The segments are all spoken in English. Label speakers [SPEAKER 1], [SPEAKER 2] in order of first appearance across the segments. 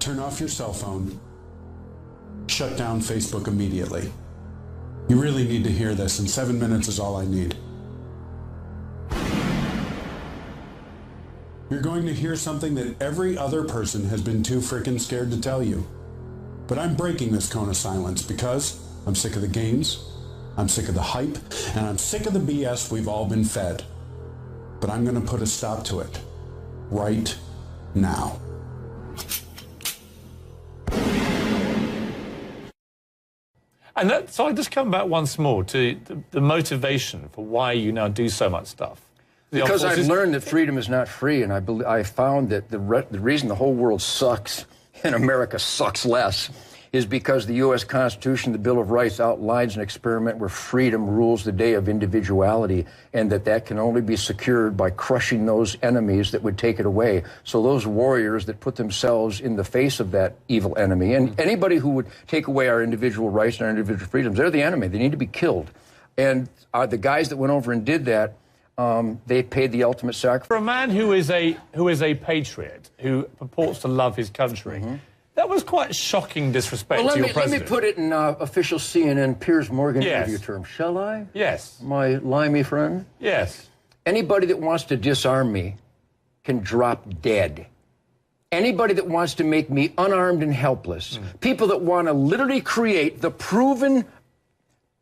[SPEAKER 1] turn off your cell phone. Shut down Facebook immediately. You really need to hear this, and 7 minutes is all I need. You're going to hear something that every other person has been too freaking scared to tell you. But I'm breaking this cone of silence because I'm sick of the games, I'm sick of the hype, and I'm sick of the BS we've all been fed. But I'm going to put a stop to it. Right now.
[SPEAKER 2] And so I just come back once more to the motivation for why you now do so much stuff.
[SPEAKER 3] Because I've learned that freedom is not free, and I found that the reason the whole world sucks and America sucks less is because the U.S. Constitution, the Bill of Rights, outlines an experiment where freedom rules the day of individuality, and that can only be secured by crushing those enemies that would take it away. So those warriors that put themselves in the face of that evil enemy, and anybody who would take away our individual rights and our individual freedoms, they're the enemy. They need to be killed. And the guys that went over and did that, they paid the ultimate sacrifice.
[SPEAKER 2] For a man who is a patriot, who purports to love his country, that was quite shocking disrespect to your president.
[SPEAKER 3] Let me put it in official CNN Piers Morgan interview terms. Shall I?
[SPEAKER 2] Yes.
[SPEAKER 3] My limey friend?
[SPEAKER 2] Yes.
[SPEAKER 3] Anybody that wants to disarm me can drop dead. Anybody that wants to make me unarmed and helpless, people that want to literally create the proven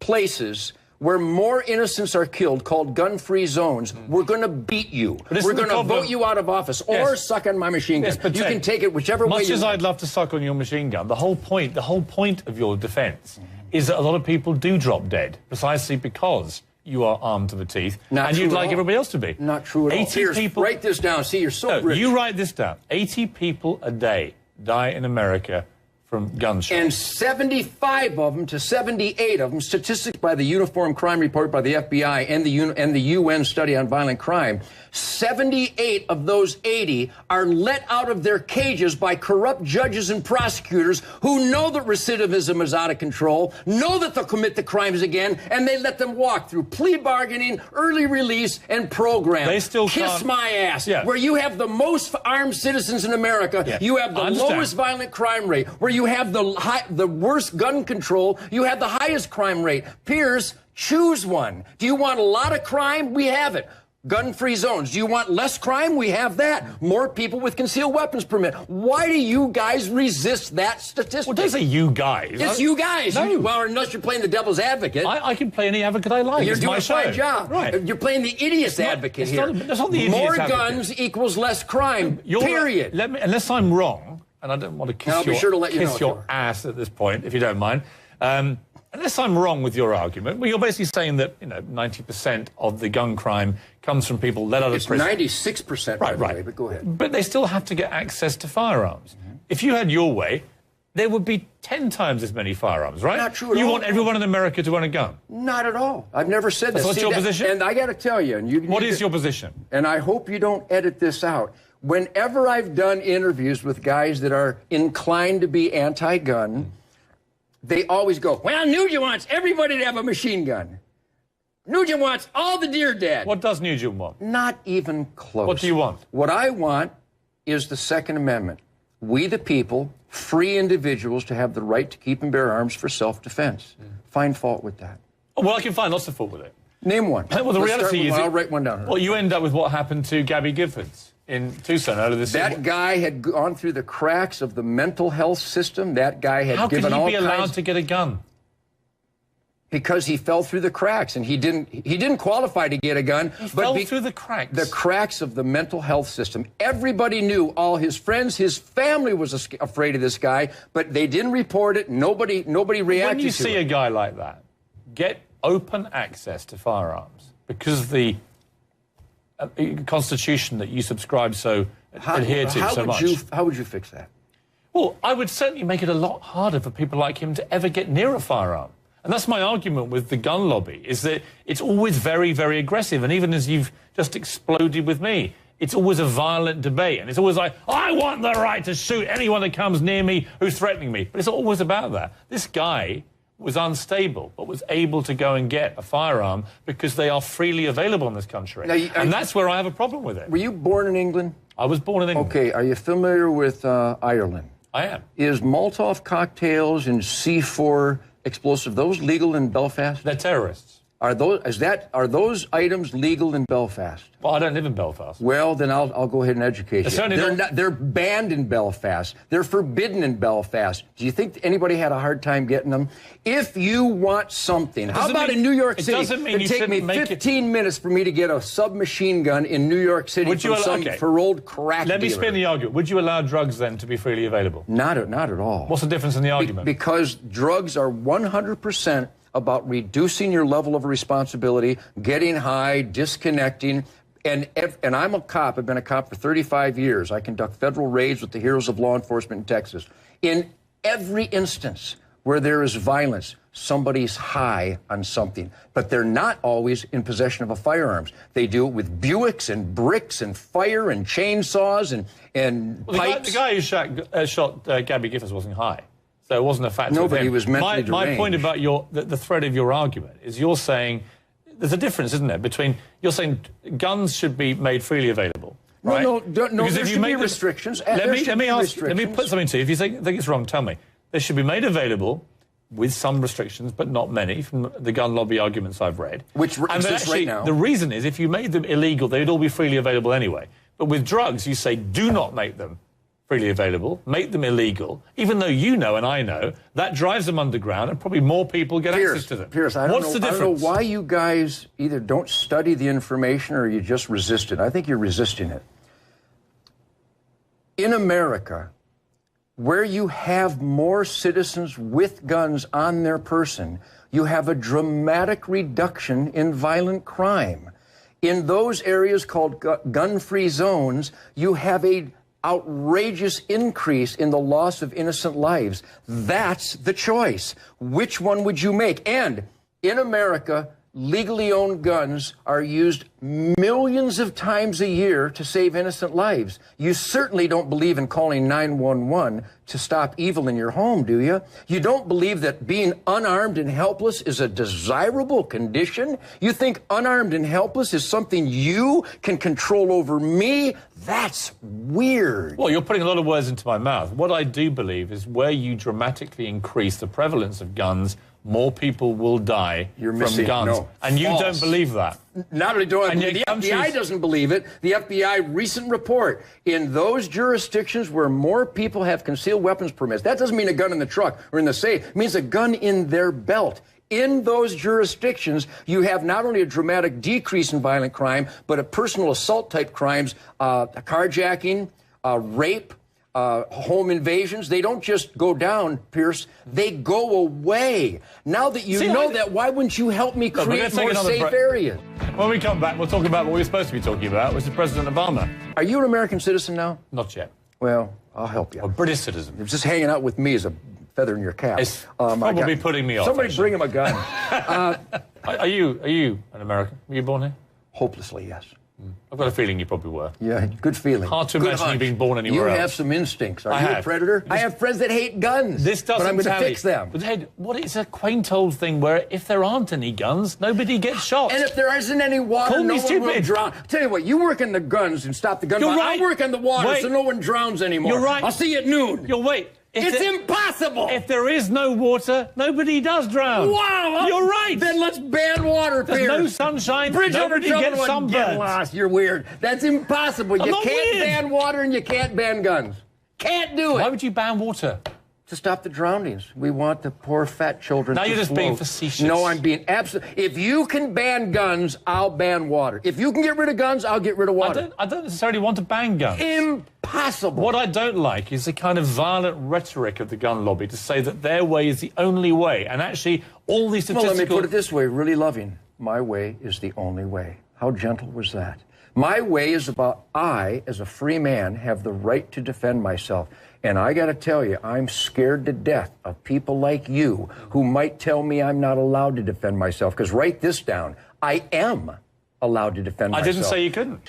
[SPEAKER 3] places where more innocents are killed, called gun-free zones, we're going to beat you. We're going to vote you out of office or suck on my machine gun. You can take it whichever way you want.
[SPEAKER 2] Much as I'd love to suck on your machine gun, the whole point of your defense is that a lot of people do drop dead precisely because you are armed to the teeth, and you'd like everybody else to be.
[SPEAKER 3] Not true at all.
[SPEAKER 2] 80 people.
[SPEAKER 3] Write this down. See, you're so rich.
[SPEAKER 2] You write this down. 80 people a day die in America from gunshots.
[SPEAKER 3] And 75 of them to 78 of them, statistics by the Uniform Crime Report by the FBI and the UN study on violent crime, 78 of those 80 are let out of their cages by corrupt judges and prosecutors who know that recidivism is out of control, know that they'll commit the crimes again, and they let them walk through plea bargaining, early release, and program.
[SPEAKER 2] They still
[SPEAKER 3] Kiss my ass. Yeah. Where you have the most armed citizens in America, you have the lowest violent crime rate. Where you have the worst gun control, you have the highest crime rate. Piers, choose one. Do you want a lot of crime? We have it. Gun-free zones. Do you want less crime? We have that. More people with concealed weapons permit. Why do you guys resist that statistic?
[SPEAKER 2] Well, don't say you guys.
[SPEAKER 3] It's you guys.
[SPEAKER 2] No.
[SPEAKER 3] Well, unless you're playing the devil's advocate.
[SPEAKER 2] I can play any advocate I like.
[SPEAKER 3] You're
[SPEAKER 2] it's
[SPEAKER 3] doing
[SPEAKER 2] my
[SPEAKER 3] a fine
[SPEAKER 2] show.
[SPEAKER 3] job.
[SPEAKER 2] Right.
[SPEAKER 3] You're playing the idiot's advocate here.
[SPEAKER 2] That's not the idiot's
[SPEAKER 3] More
[SPEAKER 2] advocate.
[SPEAKER 3] guns equals less crime. Period.
[SPEAKER 2] Unless I'm wrong, and I don't want to kiss your ass at this point, if you don't mind. Unless I'm wrong with your argument, well, you're basically saying that 90% of the gun crime comes from people let out of prison.
[SPEAKER 3] It's 96%, by the way, but go ahead.
[SPEAKER 2] But they still have to get access to firearms. If you had your way, there would be 10 times as many firearms, right?
[SPEAKER 3] Not true at all.
[SPEAKER 2] You want everyone in America to own a gun?
[SPEAKER 3] Not at all. I've never said that.
[SPEAKER 2] What's your position?
[SPEAKER 3] And I got to tell you,
[SPEAKER 2] what is your position?
[SPEAKER 3] And I hope you don't edit this out. Whenever I've done interviews with guys that are inclined to be anti-gun, they always go, well, Nugent wants everybody to have a machine gun. Nugent wants all the deer dead.
[SPEAKER 2] What does Nugent want?
[SPEAKER 3] Not even close.
[SPEAKER 2] What do you want?
[SPEAKER 3] What I want is the Second Amendment. We the people, free individuals to have the right to keep and bear arms for self-defense. Find fault with that.
[SPEAKER 2] Well, I can find lots of fault with it.
[SPEAKER 3] Name one.
[SPEAKER 2] Well, the reality is...
[SPEAKER 3] I'll write one down.
[SPEAKER 2] Well, you end up with what happened to Gabby Giffords in Tucson earlier this year.
[SPEAKER 3] That guy had gone through the cracks of the mental health system. That guy had given all kinds...
[SPEAKER 2] How could he be allowed to get a gun?
[SPEAKER 3] Because he fell through the cracks, and he didn't qualify to get a gun.
[SPEAKER 2] He fell through the cracks.
[SPEAKER 3] The cracks of the mental health system. Everybody knew, all his friends, his family was afraid of this guy, but they didn't report it. Nobody reacted to it.
[SPEAKER 2] When you see a guy like that get open access to firearms because of the Constitution that you subscribe adhere to so much.
[SPEAKER 3] How would you fix that?
[SPEAKER 2] Well, I would certainly make it a lot harder for people like him to ever get near a firearm. And that's my argument with the gun lobby, is that it's always very, very aggressive. And even as you've just exploded with me, it's always a violent debate. And it's always like, I want the right to shoot anyone that comes near me who's threatening me. But it's always about that. This guy was unstable, but was able to go and get a firearm because they are freely available in this country. And that's where I have a problem with it.
[SPEAKER 3] Were you born in England?
[SPEAKER 2] I was born in England.
[SPEAKER 3] Okay, are you familiar with Ireland?
[SPEAKER 2] I am.
[SPEAKER 3] Is Molotov cocktails and C4 explosive, those legal in Belfast?
[SPEAKER 2] They're terrorists.
[SPEAKER 3] Are those items legal in Belfast?
[SPEAKER 2] Well, I don't live in Belfast.
[SPEAKER 3] Well, then I'll go ahead and educate you. They're banned in Belfast. They're forbidden in Belfast. Do you think anybody had a hard time getting them? If you want something, how about in New York City? It would take me 15 minutes for me to get a submachine gun in New York City from some paroled crack
[SPEAKER 2] Let me
[SPEAKER 3] dealer.
[SPEAKER 2] spin the argument. Would you allow drugs then to be freely available?
[SPEAKER 3] Not at all.
[SPEAKER 2] What's the difference in the argument?
[SPEAKER 3] Because drugs are 100% about reducing your level of responsibility, getting high, disconnecting. And I'm a cop. I've been a cop for 35 years. I conduct federal raids with the heroes of law enforcement in Texas. In every instance where there is violence, somebody's high on something. But they're not always in possession of a firearm. They do it with Buicks and bricks and fire and chainsaws and pipes.
[SPEAKER 2] The guy who shot Gabby Giffords wasn't high. So it wasn't a factor.
[SPEAKER 3] Nobody was mentally deranged.
[SPEAKER 2] My point about the thread of your argument is you're saying there's a difference, isn't there, between you're saying guns should be made freely available. Right?
[SPEAKER 3] No, there should be restrictions.
[SPEAKER 2] Let me put something to you. If you think it's wrong, tell me. They should be made available with some restrictions, but not many, from the gun lobby arguments I've read.
[SPEAKER 3] Which exists right now.
[SPEAKER 2] The reason is if you made them illegal, they'd all be freely available anyway. But with drugs, you say do not make them freely available, make them illegal, even though you know and I know that drives them underground and probably more people get access to them.
[SPEAKER 3] Piers, I don't know why you guys either don't study the information or you just resist it. I think you're resisting it. In America, where you have more citizens with guns on their person, you have a dramatic reduction in violent crime. In those areas called gun-free zones, you have a outrageous increase in the loss of innocent lives. That's the choice. Which one would you make? And in America, legally owned guns are used millions of times a year to save innocent lives. You certainly don't believe in calling 911 to stop evil in your home, do you? You don't believe that being unarmed and helpless is a desirable condition? You think unarmed and helpless is something you can control over me? That's weird.
[SPEAKER 2] Well, you're putting a lot of words into my mouth. What I do believe is where you dramatically increase the prevalence of guns, more people will die from guns.
[SPEAKER 3] No,
[SPEAKER 2] and you
[SPEAKER 3] false.
[SPEAKER 2] don't believe that.
[SPEAKER 3] Not only do I believe the FBI doesn't believe it. The FBI recent report, in those jurisdictions where more people have concealed weapons permits, that doesn't mean a gun in the truck or in the safe. It means a gun in their belt. In those jurisdictions, you have not only a dramatic decrease in violent crime, but a personal assault type crimes, carjacking, rape, home invasions. They don't just go down, Pierce. They go away. Now that you know that, why wouldn't you help me create more safe areas?
[SPEAKER 2] When we come back, we'll talk about what we're supposed to be talking about, which is President Obama.
[SPEAKER 3] Are you an American citizen now?
[SPEAKER 2] Not yet.
[SPEAKER 3] Well, I'll help you.
[SPEAKER 2] A British citizen.
[SPEAKER 3] You're just hanging out with me as a feather in your cap.
[SPEAKER 2] It's probably putting me off.
[SPEAKER 3] Somebody bring him a gun.
[SPEAKER 2] Are you an American? Were you born here?
[SPEAKER 3] Hopelessly, yes.
[SPEAKER 2] I've got a feeling you probably were.
[SPEAKER 3] Yeah, good feeling.
[SPEAKER 2] Hard to imagine you being born anywhere else.
[SPEAKER 3] You have some instincts. Are you a predator? I have friends that hate guns.
[SPEAKER 2] This doesn't
[SPEAKER 3] but I'm going to fix them.
[SPEAKER 2] But hey, it's a quaint old thing where if there aren't any guns, nobody gets shot.
[SPEAKER 3] And if there isn't any water, no one will drown. Tell you what, you work in the guns and stop the gun. I work in the water, so no one drowns anymore.
[SPEAKER 2] You're right.
[SPEAKER 3] I'll see you at noon. It's impossible.
[SPEAKER 2] If there is no water, nobody does drown.
[SPEAKER 3] Wow.
[SPEAKER 2] You're right.
[SPEAKER 3] Then let's ban water, Piers.
[SPEAKER 2] There's no sunshine. Nobody gets sunburned.
[SPEAKER 3] Get lost. You're weird. That's impossible. You can't ban water and you can't ban guns. Can't do it.
[SPEAKER 2] Why would you ban water?
[SPEAKER 3] To stop the drownings. We want the poor fat children to
[SPEAKER 2] Now you're just being facetious.
[SPEAKER 3] No, I'm being absolute. If you can ban guns, I'll ban water. If you can get rid of guns, I'll get rid of water.
[SPEAKER 2] I don't necessarily want to ban guns.
[SPEAKER 3] Impossible.
[SPEAKER 2] What I don't like is the kind of violent rhetoric of the gun lobby to say that their way is the only way. And actually, all these statistical...
[SPEAKER 3] Well, let me put it this way, really loving. My way is the only way. How gentle was that? My way is about I, as a free man, have the right to defend myself. And I got to tell you, I'm scared to death of people like you who might tell me I'm not allowed to defend myself. Because write this down. I am allowed to defend myself.
[SPEAKER 2] I didn't say you couldn't.